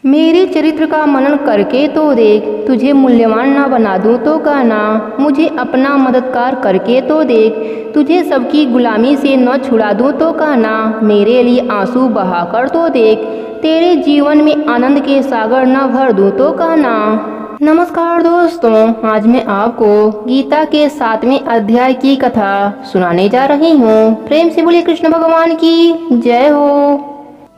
मेरे चरित्र का मनन करके तो देख, तुझे मूल्यवान ना बना दूं तो कहना। मुझे अपना मददगार करके तो देख, तुझे सबकी गुलामी से न छुड़ा दूं तो कहना। मेरे लिए आंसू बहाकर तो देख, तेरे जीवन में आनंद के सागर न भर दूं तो कहना। नमस्कार दोस्तों, आज मैं आपको गीता के 7वें अध्याय की कथा सुनाने जा रही हूँ। प्रेम से बोलिए कृष्ण भगवान की जय हो।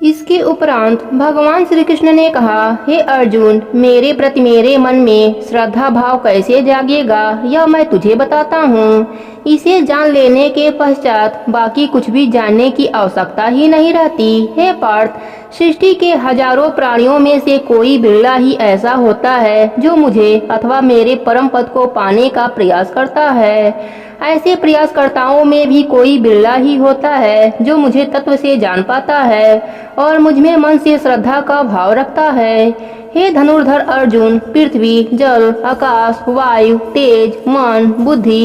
इसके उपरांत भगवान श्री कृष्ण ने कहा, हे अर्जुन, मेरे प्रति मेरे मन में श्रद्धा भाव कैसे जागेगा यह मैं तुझे बताता हूँ। इसे जान लेने के पश्चात बाकी कुछ भी जानने की आवश्यकता ही नहीं रहती। हे पार्थ, सृष्टि के हजारों प्राणियों में से कोई बिरला ही ऐसा होता है जो मुझे अथवा मेरे परम पद को पाने का प्रयास करता है। ऐसे प्रयासकर्ताओं में भी कोई बिरला ही होता है जो मुझे तत्व से जान पाता है और मुझ में मन से श्रद्धा का भाव रखता है। हे धनुर्धर अर्जुन, पृथ्वी, जल, आकाश, वायु, तेज, मन, बुद्धि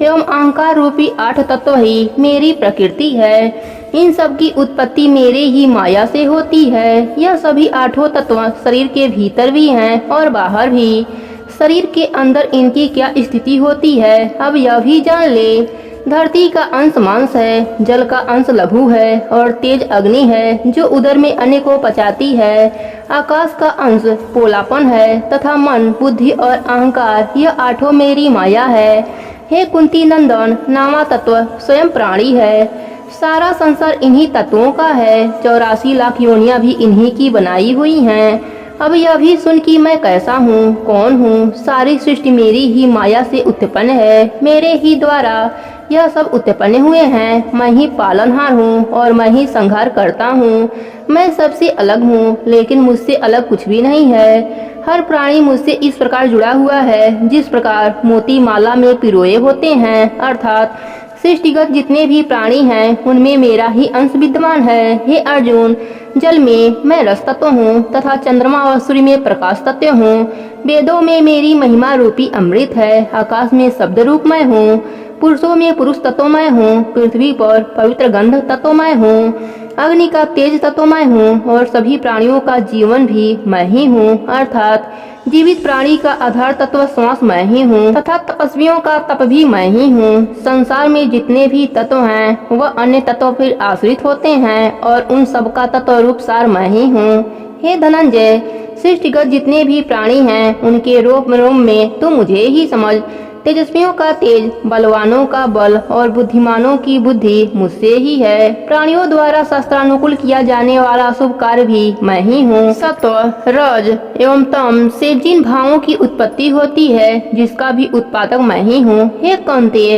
एवं अहंकार रूपी 8 तत्व ही मेरी प्रकृति है। इन सब की उत्पत्ति मेरे ही माया से होती है। यह सभी 8 तत्व शरीर के भीतर भी हैं और बाहर भी। शरीर के अंदर इनकी क्या स्थिति होती है अब यह भी जान ले। धरती का अंश मांस है, जल का अंश लघु है और तेज अग्नि है जो उदर में अन्न को पचाती है। आकाश का अंश पोलापन है तथा मन, बुद्धि और अहंकार यह 8 मेरी माया है। हे कुंती नंदन, नामा तत्व स्वयं प्राणी है। सारा संसार इन्हीं तत्वों का है। 84 लाख योनियां भी इन्हीं की बनाई हुई हैं। अब यह भी सुन कि मैं कैसा हूँ, कौन हूँ। सारी सृष्टि मेरी ही माया से उत्पन्न है। मेरे ही द्वारा यह सब उत्पन्न हुए हैं। मैं ही पालनहार हूँ और मैं ही संहार करता हूँ। मैं सबसे अलग हूँ, लेकिन मुझसे अलग कुछ भी नहीं है। हर प्राणी मुझसे इस प्रकार जुड़ा हुआ है जिस प्रकार मोती माला में पिरोए होते हैं। अर्थात सृष्टिगत जितने भी प्राणी हैं उनमें मेरा ही अंश विद्यमान है। हे अर्जुन, जल में मैं रस तत्व हूँ तथा चंद्रमा और सूर्य में प्रकाश तत्व हूँ। वेदों में मेरी महिमा रूपी अमृत है। आकाश में शब्द रूप मैं हूँ। पुरुषों में पुरुष तत्व मैं हूँ। पृथ्वी पर पवित्र गंध तत्व मैं हूँ। अग्नि का तेज तत्व मैं हूँ और सभी प्राणियों का जीवन भी मैं ही हूँ। अर्थात जीवित प्राणी का आधार तत्व श्वास मैं ही हूँ तथा तपस्वियों का तप भी मैं ही हूँ। संसार में जितने भी तत्व हैं वह अन्य तत्व फिर आश्रित होते हैं और उन सब का तत्व रूप सार मैं ही हूँ। हे धनंजय, सृष्टिगत जितने भी प्राणी हैं उनके रोम रोम में तू मुझे ही समझ। तेजस्वियों का तेज, बलवानों का बल और बुद्धिमानों की बुद्धि मुझसे ही है। प्राणियों द्वारा शास्त्रानुकूल किया जाने वाला शुभ कार्य भी मैं ही हूँ। सत्व, रज एवं तम से जिन भावों की उत्पत्ति होती है जिसका भी उत्पादक मैं ही हूँ। हे कौन्तेय,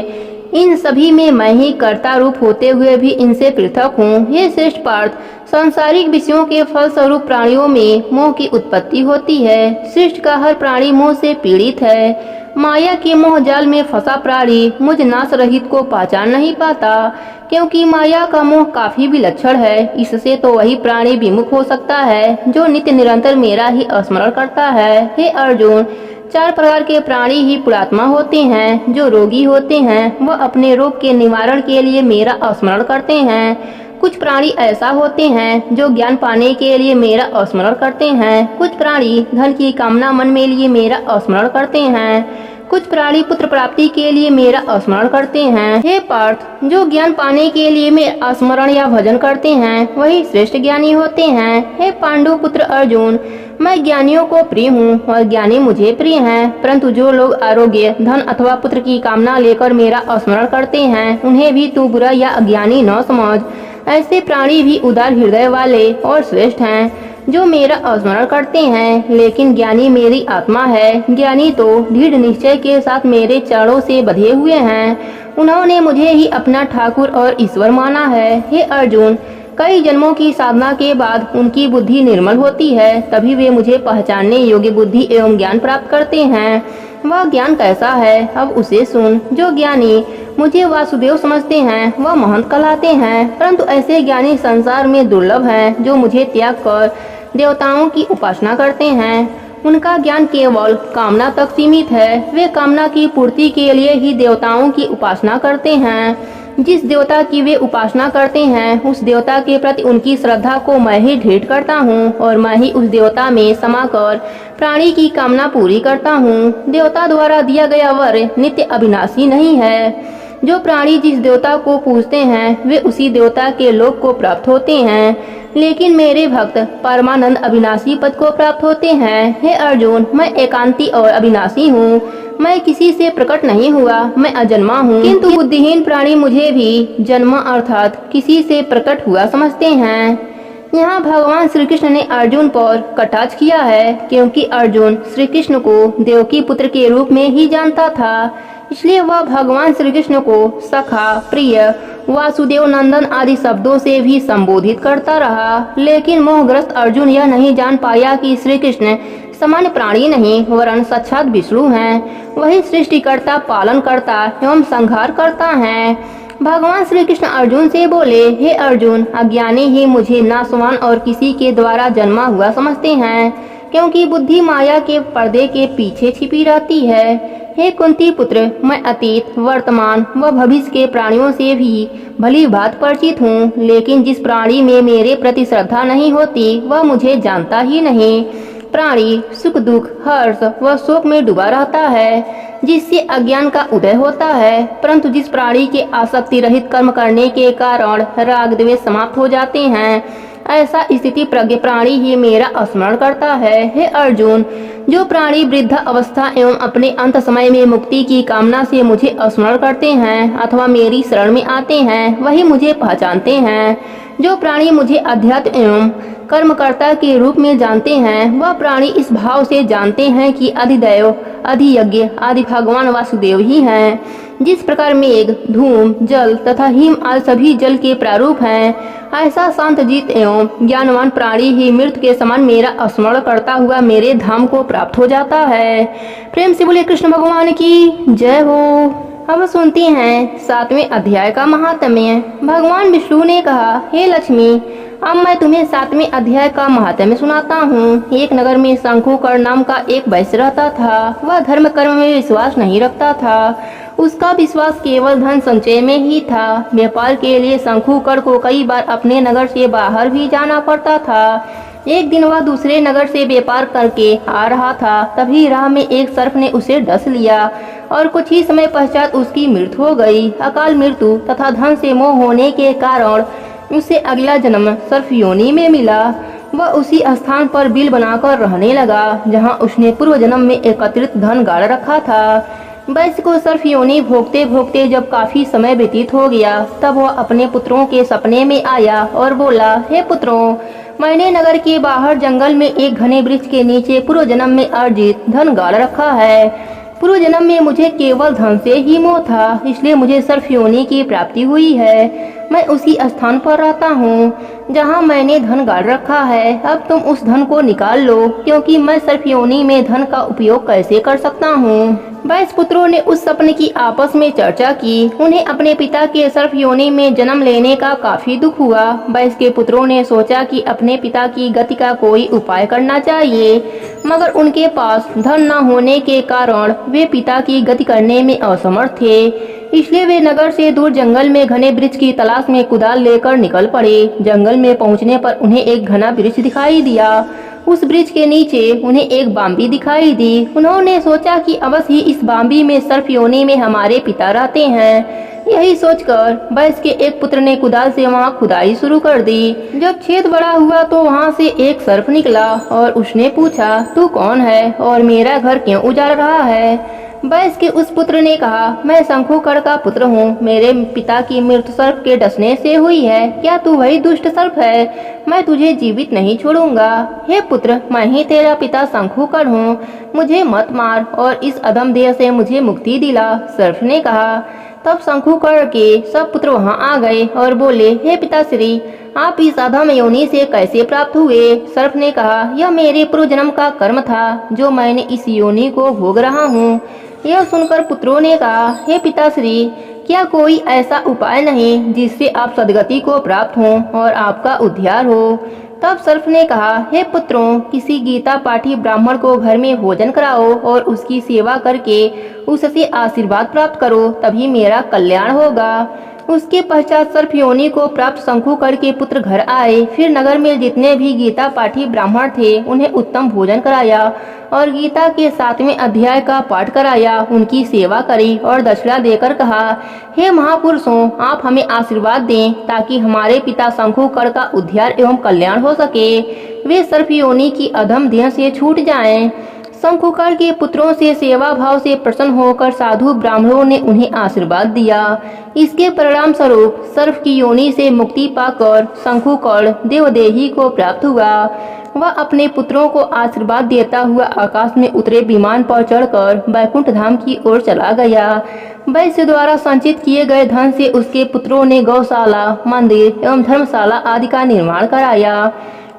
इन सभी में मैं ही कर्ता रूप होते हुए भी इनसे पृथक हूँ। हे श्रेष्ठ पार्थ, सांसारिक विषयों के फल स्वरूप प्राणियों में मोह की उत्पत्ति होती है। सृष्टि का हर प्राणी मोह से पीड़ित है। माया के मोह जाल में फंसा प्राणी मुझ नाश रहित को पहचान नहीं पाता, क्योंकि माया का मोह काफी विलक्षण है। इससे तो वही प्राणी विमुख हो सकता है जो नित्य निरंतर मेरा ही स्मरण करता है। हे अर्जुन, 4 प्रकार के प्राणी ही पुरात्मा होते हैं। जो रोगी होते हैं वह अपने रोग के निवारण के लिए मेरा स्मरण करते हैं। कुछ प्राणी ऐसा होते हैं जो ज्ञान पाने के लिए मेरा स्मरण करते हैं। कुछ प्राणी धन की कामना मन में लिए मेरा स्मरण करते हैं। कुछ प्राणी पुत्र प्राप्ति के लिए मेरा स्मरण करते हैं। हे पार्थ, जो ज्ञान पाने के लिए मेरा स्मरण या भजन करते हैं वही श्रेष्ठ ज्ञानी होते हैं। हे पांडु पुत्र अर्जुन, मैं ज्ञानियों को प्रिय हूँ और ज्ञानी मुझे प्रिय हैं। परंतु जो लोग आरोग्य, धन अथवा पुत्र की कामना लेकर मेरा स्मरण करते हैं उन्हें भी तू बुरा या अज्ञानी न समझ। ऐसे प्राणी भी उदार हृदय वाले और श्रेष्ठ हैं जो मेरा स्मरण करते हैं। लेकिन ज्ञानी मेरी आत्मा है। ज्ञानी तो दृढ़ निश्चय के साथ मेरे चरणों से बंधे हुए हैं। उन्होंने मुझे ही अपना ठाकुर और ईश्वर माना है। हे अर्जुन, कई जन्मों की साधना के बाद उनकी बुद्धि निर्मल होती है, तभी वे मुझे पहचानने योग्य बुद्धि एवं ज्ञान प्राप्त करते हैं। वह ज्ञान कैसा है अब उसे सुन। जो ज्ञानी मुझे वासुदेव समझते हैं वह महंत कहलाते हैं। परंतु ऐसे ज्ञानी संसार में दुर्लभ हैं जो मुझे त्याग कर देवताओं की उपासना करते हैं। उनका ज्ञान केवल कामना तक सीमित है। वे कामना की पूर्ति के लिए ही देवताओं की उपासना करते हैं। जिस देवता की वे उपासना करते हैं उस देवता के प्रति उनकी श्रद्धा को मैं ही ढेर करता हूँ और मैं ही उस देवता में समाकर प्राणी की कामना पूरी करता हूँ। देवता द्वारा दिया गया वर नित्य अविनाशी नहीं है। जो प्राणी जिस देवता को पूजते हैं वे उसी देवता के लोक को प्राप्त होते हैं, लेकिन मेरे भक्त परमानंद अविनाशी पद को प्राप्त होते हैं। हे अर्जुन, मैं एकांती और अविनाशी हूँ। मैं किसी से प्रकट नहीं हुआ, मैं अजन्मा हूँ, किंतु बुद्धिहीन प्राणी मुझे भी जन्म अर्थात किसी से प्रकट हुआ समझते हैं। यहाँ भगवान श्री कृष्ण ने अर्जुन पर कटाक्ष किया है, क्योंकि अर्जुन श्री कृष्ण को देवकी पुत्र के रूप में ही जानता था, इसलिए वह भगवान श्री कृष्ण को सखा, प्रिय, वासुदेव नंदन आदि शब्दों से भी संबोधित करता रहा। लेकिन मोहग्रस्त अर्जुन यह नहीं जान पाया कि श्री कृष्ण सामान्य प्राणी नहीं वरन साक्षात विष्णु हैं। वही सृष्टिकर्ता, पालन करता एवं संहार करता है। भगवान श्री कृष्ण अर्जुन से बोले, हे अर्जुन, अज्ञानी ही मुझे नासवान और किसी के द्वारा जन्मा हुआ समझते हैं, क्योंकि बुद्धि माया के पर्दे के पीछे छिपी रहती है। हे कुंती पुत्र, मैं अतीत, वर्तमान व भविष्य के प्राणियों से भी भली बात परिचित हूँ, लेकिन जिस प्राणी में मेरे प्रति श्रद्धा नहीं होती वह मुझे जानता ही नहीं। प्राणी सुख दुख, हर्ष व शोक में डूबा रहता है, जिससे अज्ञान का उदय होता है। परंतु जिस प्राणी के आसक्ति रहित कर्म करने के कारण राग द्वेष समाप्त हो जाते हैं, ऐसा स्थिति प्रज्ञ प्राणी ही मेरा स्मरण करता है। हे अर्जुन, जो प्राणी वृद्ध अवस्था एवं अपने अंत समय में मुक्ति की कामना से मुझे स्मरण करते हैं अथवा मेरी शरण में आते हैं, वही मुझे पहचानते हैं। जो प्राणी मुझे अध्यात्म एवं कर्मकर्ता के रूप में जानते हैं, वह प्राणी इस भाव से जानते हैं कि अधिदैव, अधियज्ञ आदि भगवान वासुदेव ही हैं। जिस प्रकार मेघ, धूम, जल तथा हिम आदि सभी जल के प्रारूप हैं, ऐसा शांतजित एवं ज्ञानवान प्राणी ही मृत्यु के समान मेरा स्मरण करता हुआ मेरे धाम को प्राप्त हो जाता है। प्रेम से बोले कृष्ण भगवान की जय हो। अब सुनते हैं 7वें अध्याय का महात्म्य। भगवान विष्णु ने कहा, हे लक्ष्मी, अब मैं तुम्हें 7वें अध्याय का महात्म्य सुनाता हूँ। एक नगर में शंकुकर नाम का एक वैश्य रहता था। वह धर्म कर्म में विश्वास नहीं रखता था। उसका विश्वास केवल धन संचय में ही था। व्यापार के लिए शंकुकर को कई बार अपने नगर से बाहर भी जाना पड़ता था। एक दिन वह दूसरे नगर से व्यापार करके आ रहा था, तभी राह में एक सर्प ने उसे डस लिया और कुछ ही समय पश्चात उसकी मृत्यु हो गई। अकाल मृत्यु तथा धन से मोह होने के कारण उसे अगला जन्म सर्प योनि में मिला। वह उसी स्थान पर बिल बनाकर रहने लगा जहां उसने पूर्व जन्म में एकत्रित धन गाड़ रखा था। वैश्य को सर्प योनि भोगते भोगते जब काफी समय व्यतीत हो गया, तब वह अपने पुत्रों के सपने में आया और बोला, हे पुत्रों, मैंने नगर के बाहर जंगल में एक घने वृक्ष के नीचे पूर्व जन्म में अर्जित धन गाड़ रखा है। पूर्व जन्म में मुझे केवल धन से ही मोह था, इसलिए मुझे सर्प योनि की प्राप्ति हुई है। मैं उसी स्थान पर रहता हूँ जहाँ मैंने धन गाड़ रखा है। अब तुम उस धन को निकाल लो, क्योंकि मैं सर्प योनि में धन का उपयोग कैसे कर सकता हूँ। वैश्य पुत्रों ने उस सपने की आपस में चर्चा की। उन्हें अपने पिता के सर्प योनि में जन्म लेने का काफी दुख हुआ। वैश्य के पुत्रों ने सोचा कि अपने पिता की गति का कोई उपाय करना चाहिए, मगर उनके पास धन न होने के कारण वे पिता की गति करने में असमर्थ थे। इसलिए वे नगर से दूर जंगल में घने वृक्ष की तलाश में कुदाल लेकर निकल पड़े। जंगल में पहुंचने पर उन्हें एक घना वृक्ष दिखाई दिया। उस वृक्ष के नीचे उन्हें एक बांबी दिखाई दी। उन्होंने सोचा कि अवश्य ही इस बांबी में सर्प योनि में हमारे पिता रहते हैं। यही सोचकर वैश्य के एक पुत्र ने कुदाल से वहां खुदाई शुरू कर दी। जब छेद बड़ा हुआ तो वहां से एक सर्प निकला और उसने पूछा, तू कौन है और मेरा घर क्यों उजाड़ रहा है? वैश्य के उस पुत्र ने कहा, मैं शंकुकर का पुत्र हूँ। मेरे पिता की मृत्यु सर्प के डसने से हुई है। क्या तू वही दुष्ट सर्प है? मैं तुझे जीवित नहीं छोड़ूंगा। हे पुत्र, मैं ही तेरा पिता शंकुकर हूँ। मुझे मत मार और इस अधम देह से मुझे मुक्ति दिला। सर्प ने कहा। तब शंकुकर के सब पुत्र वहां आ गए और बोले, हे पिताश्री, आप इस अधम योनि से कैसे प्राप्त हुए? सर्प ने कहा, यह मेरे पूर्व जन्म का कर्म था जो मैंने इस योनि को भोग रहा हूँ। यह सुनकर पुत्रों ने कहा, हे पिताश्री, क्या कोई ऐसा उपाय नहीं जिससे आप सदगति को प्राप्त हों और आपका उद्धार हो? तब सर्प ने कहा, हे पुत्रों, किसी गीता पाठी ब्राह्मण को घर में भोजन कराओ और उसकी सेवा करके उससे आशीर्वाद प्राप्त करो, तभी मेरा कल्याण होगा। उसके पश्चात सर्प योनि को प्राप्त शंकुकर के पुत्र घर आए। फिर नगर में जितने भी गीता पाठी ब्राह्मण थे उन्हें उत्तम भोजन कराया और गीता के 7वें अध्याय का पाठ कराया, उनकी सेवा करी और दक्षिणा देकर कहा, हे महापुरुषों, आप हमें आशीर्वाद दें ताकि हमारे पिता शंकुकर का उद्धार एवं कल्याण हो सके, वे सर्प योनि की अधम देह से छूट जाएं। शंकुकर के पुत्रों से सेवा भाव से प्रसन्न होकर साधु ब्राह्मणों ने उन्हें आशीर्वाद दिया। इसके परिणाम स्वरूप सर्प की योनि से मुक्ति पाकर शंकुकर देवदेही को प्राप्त हुआ। वह अपने पुत्रों को आशीर्वाद देता हुआ आकाश में उतरे विमान पर चढ़कर वैकुंठ धाम की ओर चला गया। वैश्य द्वारा संचित किए गए धन से उसके पुत्रों ने गौशाला, मंदिर एवं धर्मशाला आदि का निर्माण कराया।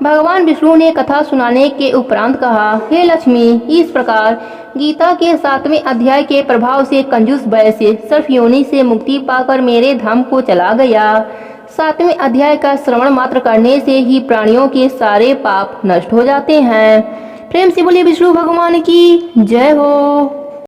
भगवान विष्णु ने कथा सुनाने के उपरांत कहा, हे लक्ष्मी, इस प्रकार गीता के 7वें अध्याय के प्रभाव से कंजूस वैश्य सर्प योनि से मुक्ति पाकर मेरे धाम को चला गया। 7वें अध्याय का श्रवण मात्र करने से ही प्राणियों के सारे पाप नष्ट हो जाते हैं। प्रेम से बोलिए विष्णु भगवान की जय हो।